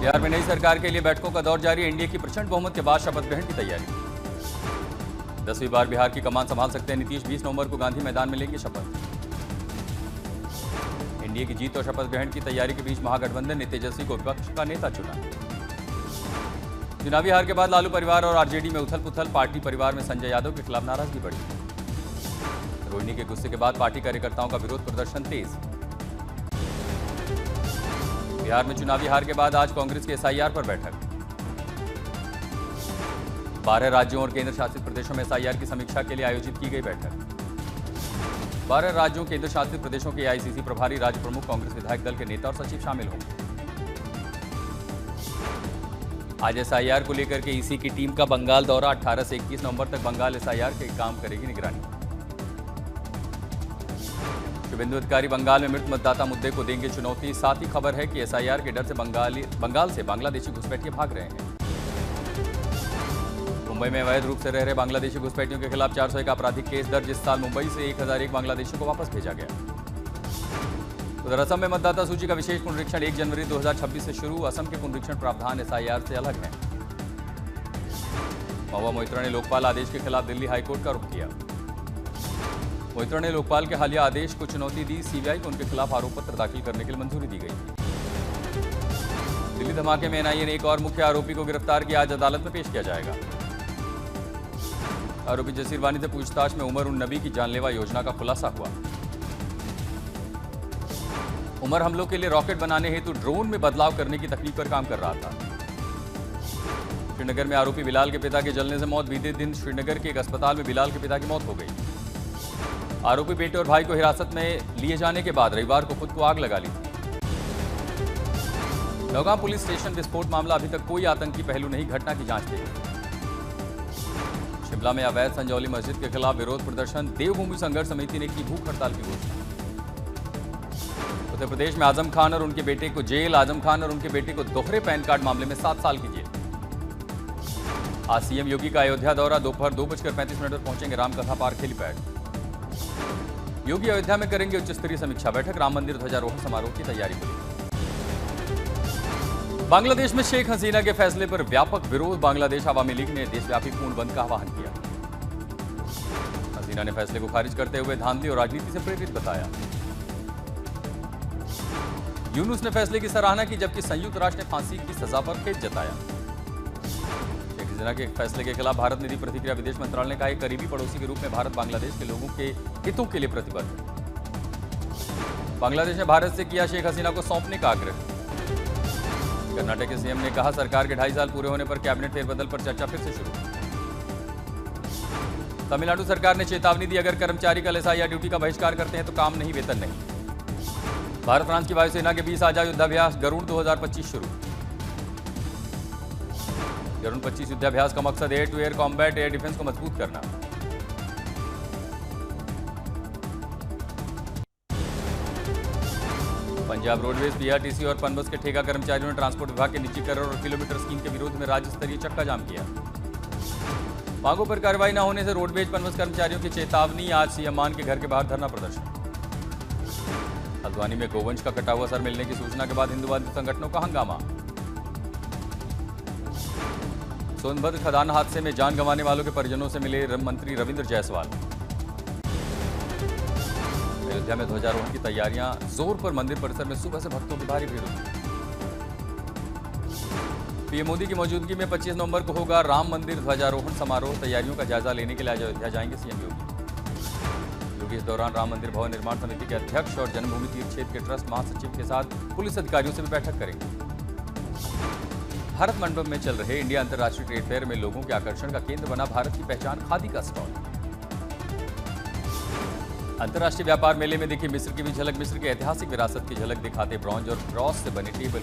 बिहार में नई सरकार के लिए बैठकों का दौर जारी। एनडीए की प्रचंड बहुमत के बाद शपथ ग्रहण की तैयारी। 10वीं बार बिहार की कमान संभाल सकते हैं नीतीश। 20 नवंबर को गांधी मैदान में लेंगे शपथ। एनडीए की जीत और शपथ ग्रहण की तैयारी के बीच महागठबंधन ने तेजस्वी को विपक्ष का नेता चुना। चुनावी हार के बाद लालू परिवार और आरजेडी में उथल पुथल। पार्टी परिवार में संजय यादव के खिलाफ नाराजगी बढ़ी। रोहिणी के गुस्से के बाद पार्टी कार्यकर्ताओं का विरोध प्रदर्शन तेज। बिहार में चुनावी हार के बाद आज कांग्रेस के एसआईआर पर बैठक। 12 राज्यों और केंद्र शासित प्रदेशों में एसआईआर की समीक्षा के लिए आयोजित की गई बैठक। 12 राज्यों केंद्र शासित प्रदेशों के एआईसीसी प्रभारी, राज्य प्रमुख, कांग्रेस विधायक दल के नेता और सचिव शामिल होंगे। आज एसआईआर को लेकर के ईसी की टीम का बंगाल दौरा। 18 से 21 नवंबर तक बंगाल एसआईआर के काम करेगी निगरानी। शुभेंदु अधिकारी बंगाल में मृत मतदाता मुद्दे को देंगे चुनौती। साथ ही खबर है कि एसआईआर के डर से बंगाल से बांग्लादेशी घुसपैठिए भाग रहे हैं। मुंबई में अवैध रूप से रह रहे बांग्लादेशी घुसपैठियों के खिलाफ 401 आपराधिक केस दर्ज। इस साल मुंबई से 1001 बांग्लादेशियों को वापस भेजा गया। उधर असम में मतदाता सूची का विशेष पुनरीक्षण 1 जनवरी 2026 से शुरू। असम के पुनरीक्षण प्रावधान एसआईआर से अलग हैं। महुआ मोइत्रा ने लोकपाल आदेश के खिलाफ दिल्ली हाईकोर्ट का रुख किया। मोइत्रा ने लोकपाल के हालिया आदेश को चुनौती दी। सीबीआई को उनके खिलाफ आरोप पत्र दाखिल करने के लिए मंजूरी दी गई। दिल्ली धमाके में एनआईए ने एक और मुख्य आरोपी को गिरफ्तार किया। आज अदालत में पेश किया जाएगा। आरोपी जसीर वानी से पूछताछ में उमर उन नबी की जानलेवा योजना का खुलासा हुआ। उमर हमलों के लिए रॉकेट बनाने हेतु ड्रोन में बदलाव करने की तकनीक पर काम कर रहा था। श्रीनगर में आरोपी बिलाल के पिता के जलने से मौत। बीते दिन श्रीनगर के एक अस्पताल में बिलाल के पिता की मौत हो गई। आरोपी बेटे और भाई को हिरासत में लिए जाने के बाद रविवार को खुद को आग लगा ली थी। नौगांव पुलिस स्टेशन विस्फोट मामला अभी तक कोई आतंकी पहलू नहीं। घटना की जांच तेज। शिमला में अवैध संजौली मस्जिद के खिलाफ विरोध प्रदर्शन। देवभूमि संघर्ष समिति ने की भूख हड़ताल की घोषणा। उत्तर प्रदेश में आजम खान और उनके बेटे को जेल। आजम खान और उनके बेटे को दोहरे पैन कार्ड मामले में 7 साल की जेल। आज सीएम योगी का अयोध्या दौरा। दोपहर 2:35 पर पहुंचेंगे रामकथा पार्क हेलीपैड। योगी अयोध्या में करेंगे उच्च स्तरीय समीक्षा बैठक। राम मंदिर ध्वजारोहण समारोह की तैयारी को लेकर। बांग्लादेश में शेख हसीना के फैसले पर व्यापक विरोध। बांग्लादेश अवामी लीग ने देशव्यापी पूर्ण बंद का आह्वान किया। हसीना ने फैसले को खारिज करते हुए धांधली और राजनीति से प्रेरित बताया। यूनुस ने फैसले की सराहना की, जबकि संयुक्त राष्ट्र ने फांसी की सजा पर खेद जताया। शेख हसीना के फैसले के खिलाफ भारत ने दी प्रतिक्रिया। विदेश मंत्रालय ने कहा कि करीबी पड़ोसी के रूप में भारत बांग्लादेश के लोगों के हितों के लिए प्रतिबद्ध है। बांग्लादेश ने भारत से किया शेख हसीना को सौंपने का आग्रह। कर्नाटक के सीएम ने कहा सरकार के 2.5 साल पूरे होने पर कैबिनेट फेरबदल पर चर्चा फिर से शुरू। तमिलनाडु सरकार ने चेतावनी दी, अगर कर्मचारी कल एसआईआर ड्यूटी का बहिष्कार करते हैं तो काम नहीं, वेतन नहीं। भारत फ्रांस की वायुसेना के 20 साझा युद्धाभ्यास गरुण 2025 शुरू। गरुण 25 युद्धाभ्यास का मकसद air to air combat air defence को मजबूत करना। पंजाब रोडवेज, पीआरटीसी और पनबस के ठेका कर्मचारियों ने ट्रांसपोर्ट विभाग के निजीकरण और किलोमीटर स्कीम के विरोध में राज्य स्तरीय चक्का जाम किया। मांगों पर कार्रवाई न होने से रोडवेज पनबस कर्मचारियों की चेतावनी। आज सीएम मान के घर के बाहर धरना प्रदर्शन। हल्द्वानी में गोवंश का कटा हुआ सर मिलने की सूचना के बाद हिंदुवादी संगठनों का हंगामा। सोनभद्र खदान हादसे में जान गंवाने वालों के परिजनों से मिले मंत्री रविंद्र जायसवाल। अयोध्या में ध्वजारोहण की तैयारियां जोर पर। मंदिर परिसर में सुबह से भक्तों की भारी भीड़ हुई। पीएम मोदी की मौजूदगी में 25 नवंबर को होगा राम मंदिर ध्वजारोहण समारोह। तैयारियों का जायजा लेने के लिए आज अयोध्या जाएंगे सीएम योगी। योगी इस दौरान राम मंदिर भवन निर्माण समिति के अध्यक्ष और जन्मभूमि तीर्थ क्षेत्र के ट्रस्ट महासचिव के साथ पुलिस अधिकारियों से भी बैठक करेंगे। भारत मंडपम में चल रहे इंडिया अंतर्राष्ट्रीय ट्रेड फेयर में लोगों के आकर्षण का केंद्र बना भारत की पहचान खादी का स्टॉल। अंतर्राष्ट्रीय व्यापार मेले में दिखी मिस्र की भी झलक। मिस्र की ऐतिहासिक विरासत की झलक दिखाते ब्रॉन्ज और क्रॉस से बने टेबल।